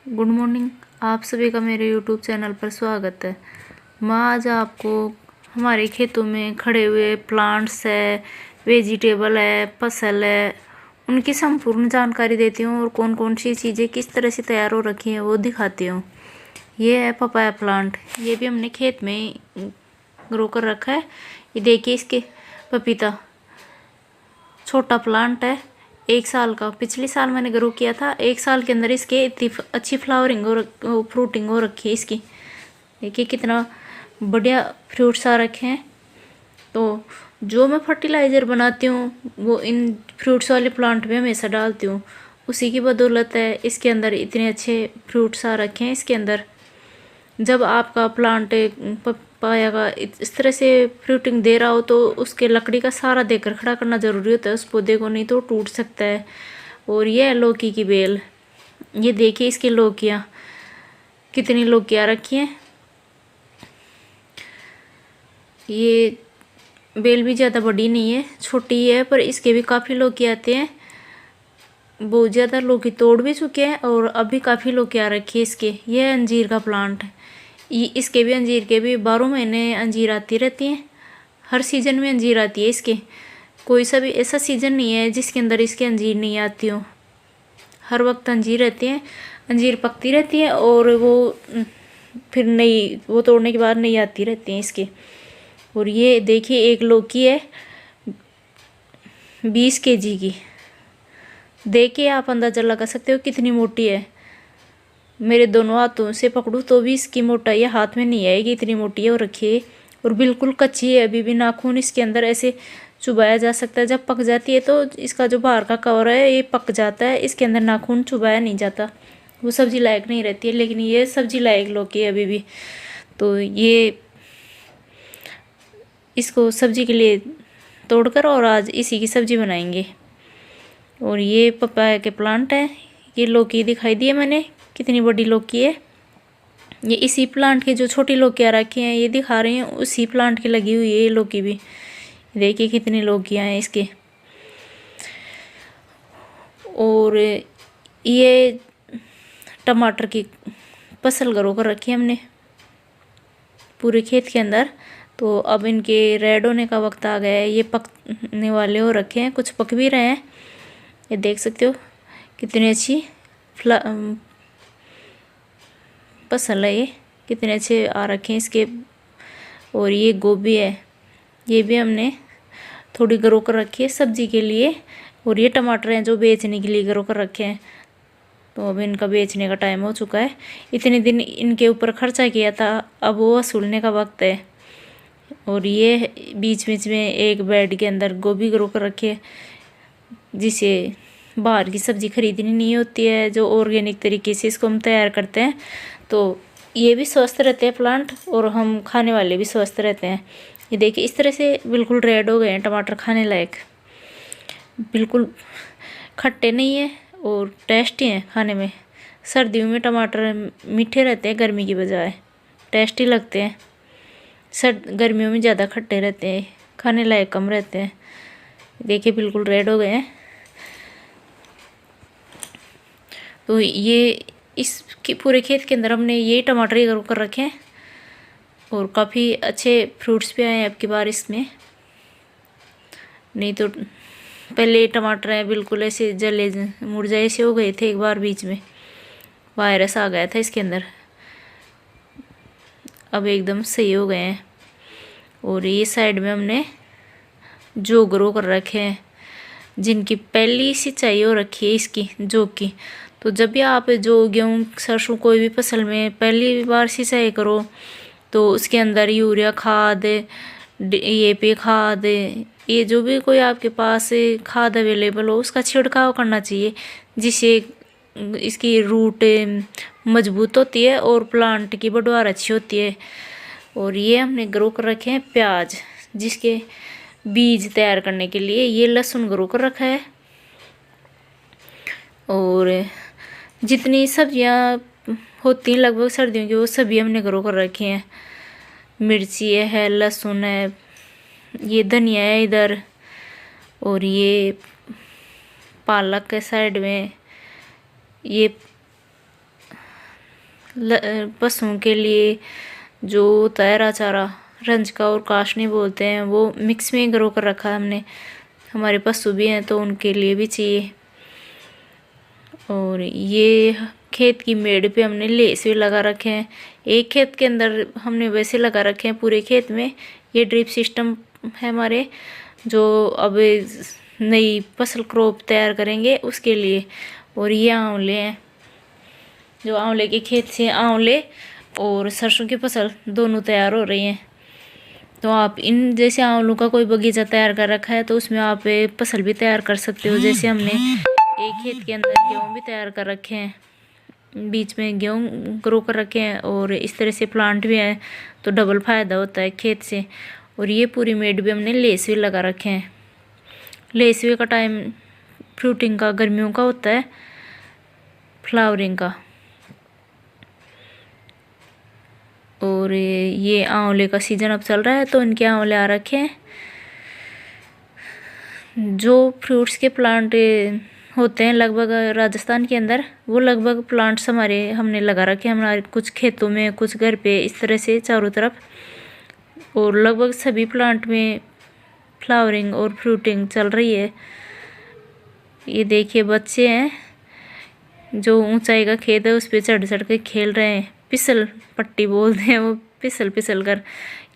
Good morning. आप सभी का मेरे यूट्यूब चैनल पर स्वागत है। मैं आज आपको हमारे खेतों में खड़े हुए प्लांट्स है, वेजिटेबल है, फसल है, उनकी संपूर्ण जानकारी देती हूँ और कौन कौन सी चीज़ें किस तरह से तैयार हो रखी हैं वो दिखाती हूँ। ये है पपाया प्लांट। ये भी हमने खेत में ग्रो कर रखा है। ये देखिए इसके पपीता, छोटा प्लांट है, 1 साल का। पिछले साल मैंने ग्रो किया था। 1 साल के अंदर इसके इतनी अच्छी फ्लावरिंग हो फ्रूटिंग हो रखी है इसकी। देखिए कितना बढ़िया फ्रूट्स आ रखे हैं। तो जो मैं फर्टिलाइज़र बनाती हूँ वो इन फ्रूट्स वाले प्लांट में हमेशा डालती हूँ। उसी की बदौलत है इसके अंदर इतने अच्छे फ्रूट्स आ रखे हैं। इसके अंदर जब आपका प्लांट पपाया का इस तरह से फ्रूटिंग दे रहा हो तो उसके लकड़ी का सहारा देकर खड़ा करना ज़रूरी होता है उस पौधे को, नहीं तो टूट सकता है। और ये है लौकी की बेल। ये देखिए इसकी लौकियाँ, कितनी लौकियाँ रखी हैं। ये बेल भी ज़्यादा बड़ी नहीं है, छोटी है, पर इसके भी काफ़ी लौकी आते हैं। बहुत ज़्यादा लौकी तोड़ भी चुके हैं और अभी काफ़ी लौकियाँ रखी है इसके। ये है अंजीर का प्लांट। ये इसके भी अंजीर के भी 12 महीने अंजीर आती रहती हैं। हर सीज़न में अंजीर आती है इसके। कोई सा भी ऐसा सीज़न नहीं है जिसके अंदर इसके अंजीर नहीं आती हो। हर वक्त अंजीर रहती हैं, अंजीर पकती रहती है और वो फिर नई, वो तोड़ने के बाद नई आती रहती हैं इसके। और ये देखिए एक लौकी है 20 kg की। देखिए आप अंदाज़ा लगा सकते हो कितनी मोटी है। मेरे दोनों हाथों से पकड़ूँ तो भी इसकी मोटाई हाथ में नहीं आएगी, इतनी मोटी है। और रखी है और बिल्कुल कच्ची है, अभी भी नाखून इसके अंदर ऐसे चुभाया जा सकता है। जब पक जाती है तो इसका जो बाहर का कवर है ये पक जाता है, इसके अंदर नाखून चुभाया नहीं जाता, वो सब्जी लायक नहीं रहती है। लेकिन ये सब्जी लायक लौकी है अभी भी। तो ये इसको सब्जी के लिए तोड़कर और आज इसी की सब्जी बनाएंगे। और ये पपाया के प्लांट है। ये लौकी दिखाई दी है मैंने, कितनी बड़ी लौकी है। ये इसी प्लांट की जो छोटी लौकियाँ रखी हैं ये दिखा रही हैं, उसी प्लांट की लगी हुई है ये लौकी भी। देखिए कितनी लौकियाँ हैं इसके। और ये टमाटर की फसल ग्रो कर रखी है हमने पूरे खेत के अंदर। तो अब इनके रेड होने का वक्त आ गया है। ये पकने वाले हो रखे हैं, कुछ पक भी रहे हैं। ये देख सकते हो कितनी अच्छी फसल है, ये कितने अच्छे आ रखे हैं इसके। और ये गोभी है, ये भी हमने थोड़ी ग्रो कर रखी है सब्जी के लिए। और ये टमाटर हैं जो बेचने के लिए ग्रो कर रखे हैं। तो अब इनका बेचने का टाइम हो चुका है। इतने दिन इनके ऊपर खर्चा किया था, अब वो वसूलने का वक्त है। और ये बीच बीच में एक बेड के अंदर गोभी ग्रो कर रखी है, जिसे बाहर की सब्ज़ी खरीदनी नहीं होती है, जो ऑर्गेनिक तरीके से इसको हम तैयार करते हैं। तो ये भी स्वस्थ रहते हैं प्लांट और हम खाने वाले भी स्वस्थ रहते हैं। ये देखिए इस तरह से बिल्कुल रेड हो गए हैं टमाटर, खाने लायक। बिल्कुल खट्टे नहीं है और टेस्टी हैं खाने में। सर्दियों में टमाटर मीठे रहते हैं गर्मी की बजाय, टेस्टी लगते हैं। गर्मियों में ज़्यादा खट्टे रहते हैं, खाने लायक कम रहते हैं। देखिए बिल्कुल रेड हो गए हैं। तो ये इस पूरे खेत के अंदर हमने ये टमाटर ही ग्रो कर रखे हैं और काफ़ी अच्छे फ्रूट्स भी आए हैं अब की बार इसमें। नहीं तो पहले टमाटर हैं बिल्कुल ऐसे जले मुरझाए से हो गए थे। एक बार बीच में वायरस आ गया था इसके अंदर, अब एकदम सही हो गए हैं। और ये साइड में हमने जो ग्रो कर रखे हैं, जिनकी पहली सिंचाई हो रखी है इसकी जो की। तो जब भी आप जो गेहूँ सरसों कोई भी फसल में पहली बार सिंचाई करो तो उसके अंदर यूरिया खाद, DAP खाद, ये जो भी कोई आपके पास खाद अवेलेबल हो उसका छिड़काव करना चाहिए, जिससे इसकी रूट मजबूत होती है और प्लांट की बढ़वार अच्छी होती है। और ये हमने ग्रो कर रखे हैं प्याज, जिसके बीज तैयार करने के लिए। ये लहसुन ग्रो कर रखा है। और जितनी सब्जियां होती हैं लगभग सर्दियों की वो सभी हमने ग्रो कर रखी हैं। मिर्ची है, लहसुन है, ये धनिया है इधर, और ये पालक के साइड में, ये पशुओं के लिए जो होता है हरा चारा, रंजका और काशनी बोलते हैं, वो मिक्स में ग्रो कर रखा है हमने। हमारे पशु भी हैं तो उनके लिए भी चाहिए। और ये खेत की मेड़ पे हमने लेस भी लगा रखे हैं। एक खेत के अंदर हमने वैसे लगा रखे हैं, पूरे खेत में ये ड्रिप सिस्टम है हमारे, जो अब नई फसल क्रॉप तैयार करेंगे उसके लिए। और ये आंवले हैं, जो आंवले के खेत से आंवले और सरसों की फसल दोनों तैयार हो रही हैं। तो आप इन जैसे आंवलों का कोई बगीचा तैयार कर रखा है तो उसमें आप फसल भी तैयार कर सकते हो। जैसे हमने एक खेत के अंदर गेहूँ भी तैयार कर रखे हैं, बीच में गेहूँ ग्रो कर रखे हैं और इस तरह से प्लांट भी हैं, तो डबल फायदा होता है खेत से। और ये पूरी मेड भी हमने लेस भी लगा रखे हैं। लेस का टाइम फ्रूटिंग का गर्मियों का होता है, फ्लावरिंग का। और ये आंवले का सीज़न अब चल रहा है तो इनके आंवले आ रखे हैं। जो फ्रूट्स के प्लांट होते हैं लगभग राजस्थान के अंदर, वो लगभग प्लांट्स हमने लगा रखे हैं हमारे कुछ खेतों में, कुछ घर पे, इस तरह से चारों तरफ। और लगभग सभी प्लांट में फ्लावरिंग और फ्रूटिंग चल रही है। ये देखिए बच्चे हैं, जो ऊंचाई का खेत है उस पर चढ़ चढ़ के खेल रहे हैं। फिसल पट्टी बोलते हैं वो, फिसल फिसल कर।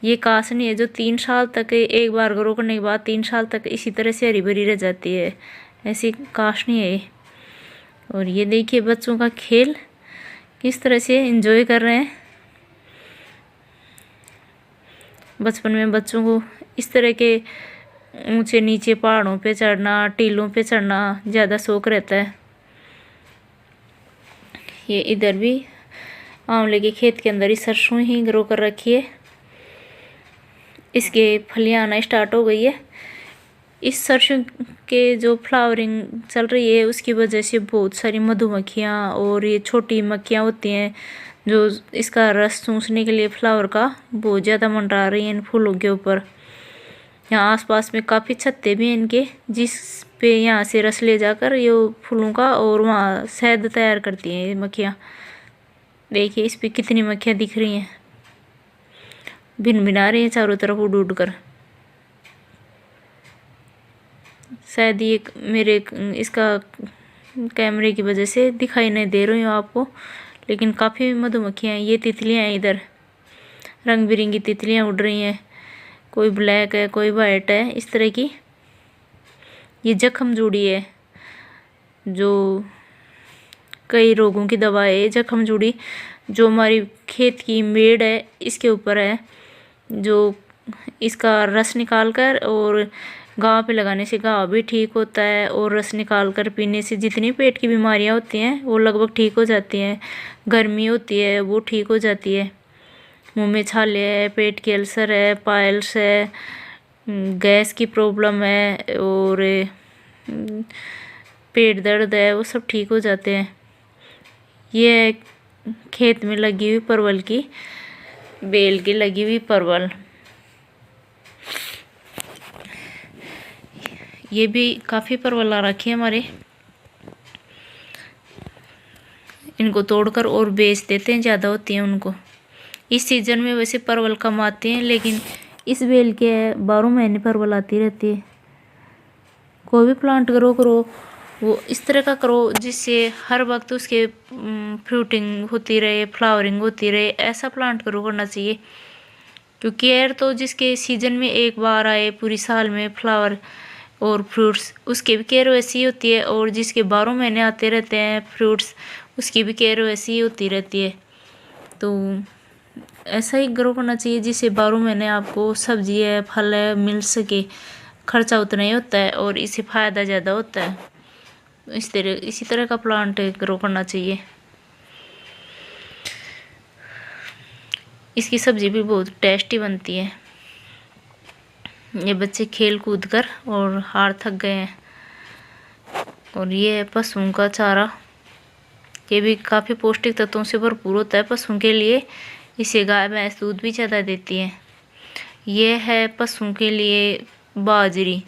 ये कासनी है जो 3 साल तक, एक बार ग्रो करने के बाद 3 साल तक इसी तरह से हरी भरी रह जाती है, ऐसी काशनी है ये। और ये देखिए बच्चों का खेल किस तरह से एंजॉय कर रहे हैं। बचपन में बच्चों को इस तरह के ऊंचे नीचे पहाड़ों पे चढ़ना, टीलों पे चढ़ना ज़्यादा शौक रहता है। ये इधर भी आंवले के खेत के अंदर ही सरसों ही ग्रो कर रखी है, इसके फलियाँ आना स्टार्ट हो गई है। इस सरसों के जो फ्लावरिंग चल रही है उसकी वजह से बहुत सारी मधुमक्खियाँ और ये छोटी मक्खियाँ होती हैं जो इसका रस चूसने के लिए फ्लावर का बहुत ज़्यादा मंडरा रही हैं इन फूलों के ऊपर। यहाँ आसपास में काफ़ी छत्ते भी हैं इनके, जिस पे यहाँ से रस ले जाकर ये फूलों का और वहाँ शहद तैयार करती हैं ये मक्खियाँ। देखिए इस पे कितनी मक्खियाँ दिख रही हैं, भिन भिना रही हैं चारों तरफ उड़ उड़ कर। शायद ये मेरे इसका कैमरे की वजह से दिखाई नहीं दे रही हूँ आपको, लेकिन काफ़ी मधुमक्खियाँ हैं। ये तितलियाँ हैं, इधर रंग बिरंगी तितलियाँ उड़ रही हैं, कोई ब्लैक है कोई वाइट है, इस तरह की। ये जख्म जूड़ी है, जो कई रोगों की दवा है। जख्म जूड़ी जो हमारी खेत की मेड़ है इसके ऊपर है, जो इसका रस निकाल कर और घाव पे लगाने से घाव भी ठीक होता है, और रस निकाल कर पीने से जितनी पेट की बीमारियां होती हैं वो लगभग ठीक हो जाती हैं। गर्मी होती है वो ठीक हो जाती है। मुंह में छाले है, पेट के अल्सर है, पाइल्स है, गैस की प्रॉब्लम है और पेट दर्द है, वो सब ठीक हो जाते हैं। ये खेत में लगी हुई परवल की बेल की लगी हुई परवल, ये भी काफ़ी परवल आ रखी है हमारे। इनको तोड़कर और बेच देते हैं, ज़्यादा होती हैं उनको। इस सीज़न में वैसे परवल कम आते हैं, लेकिन इस बेल के 12 महीने परवल आती रहती है। कोई भी प्लांट ग्रो करो वो इस तरह का करो जिससे हर वक्त उसके फ्रूटिंग होती रहे, फ्लावरिंग होती रहे, ऐसा प्लांट ग्रो करना चाहिए। क्योंकि केयर तो जिसके सीजन में एक बार आए पूरी साल में फ्लावर और फ्रूट्स, उसकी भी केयर वैसी ही होती है। और जिसके 12 महीने आते रहते हैं फ्रूट्स, उसकी भी केयर वैसी ही होती रहती है। तो ऐसा ही ग्रो करना चाहिए जिससे 12 महीने आपको सब्जी है, फल है मिल सके। खर्चा उतना ही होता है और इससे फ़ायदा ज़्यादा होता है। इसी तरह का प्लांट ग्रो करना चाहिए। इसकी सब्जी भी बहुत टेस्टी बनती है। ये बच्चे खेल कूद कर और हार थक गए हैं। और ये है पशुओं का चारा, ये भी काफ़ी पौष्टिक तत्वों से भरपूर होता है पशुओं के लिए। इसे गाय भैंस दूध भी ज़्यादा देती है। ये है पशुओं के लिए बाजरी,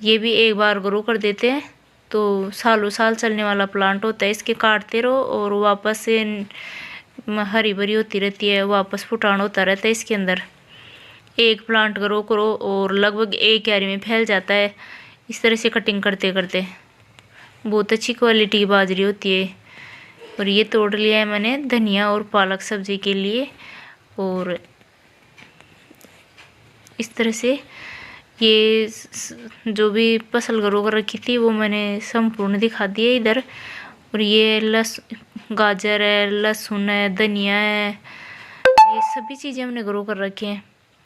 ये भी एक बार ग्रो कर देते हैं तो सालों साल चलने वाला प्लांट होता है। इसके काटते रहो और वापस से हरी भरी होती रहती है, वापस फुटान होता रहता है इसके अंदर। एक प्लांट ग्रो करो और लगभग एक क्यारी में फैल जाता है। इस तरह से कटिंग करते करते बहुत अच्छी क्वालिटी की बाजरी होती है। और ये तोड़ लिया है मैंने धनिया और पालक सब्जी के लिए। और इस तरह से ये जो भी फसल ग्रो कर रखी थी वो मैंने संपूर्ण दिखा दी है इधर। और ये गाजर है, लहसुन है, धनिया है, ये सभी चीज़ें हमने ग्रो कर रखी हैं।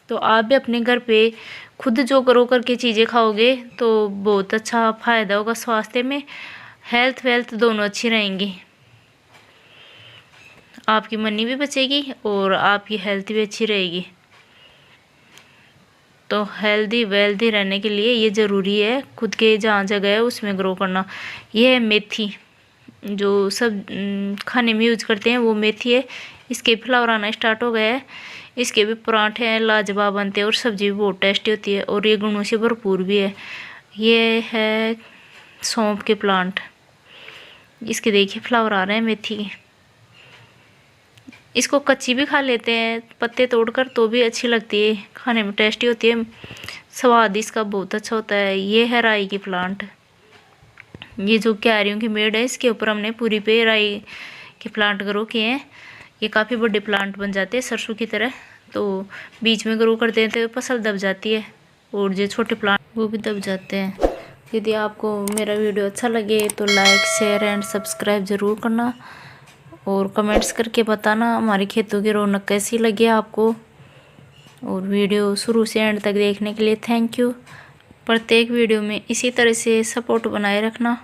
तो आप भी अपने घर पे खुद जो ग्रो करके चीज़ें खाओगे तो बहुत अच्छा फ़ायदा होगा स्वास्थ्य में, हेल्थ वेल्थ दोनों अच्छी रहेंगी। आपकी मनी भी बचेगी और आपकी हेल्थ भी अच्छी रहेगी। तो हेल्दी वेल्दी रहने के लिए ये ज़रूरी है खुद के जहाँ जगह है उसमें ग्रो करना। ये है मेथी, जो सब खाने में यूज करते हैं वो मेथी है। इसके फ्लावर आना स्टार्ट हो गया है। इसके भी पराठे हैं, लाजवाब बनते हैं और सब्जी भी बहुत टेस्टी होती है और ये गुणों से भरपूर भी है। ये है सौंफ के प्लांट, इसके देखिए फ्लावर आ रहे हैं मेथी के। इसको कच्ची भी खा लेते हैं पत्ते तोड़कर, तो भी अच्छी लगती है, खाने में टेस्टी होती है, स्वाद इसका बहुत अच्छा होता है। ये है राई की प्लांट, ये जो क्यारियों की मेड़ है इसके ऊपर हमने पूरी पे राई के प्लांट ग्रो किए हैं। ये काफ़ी बड़े प्लांट बन जाते हैं सरसों की तरह, तो बीच में ग्रो करते हैं तो फसल दब जाती है और जो छोटे प्लांट वो भी दब जाते हैं। यदि आपको मेरा वीडियो अच्छा लगे तो लाइक शेयर एंड सब्सक्राइब ज़रूर करना और कमेंट्स करके बताना हमारे खेतों की रौनक कैसी लगी आपको। और वीडियो शुरू से एंड तक देखने के लिए थैंक यू। प्रत्येक वीडियो में इसी तरह से सपोर्ट बनाए रखना।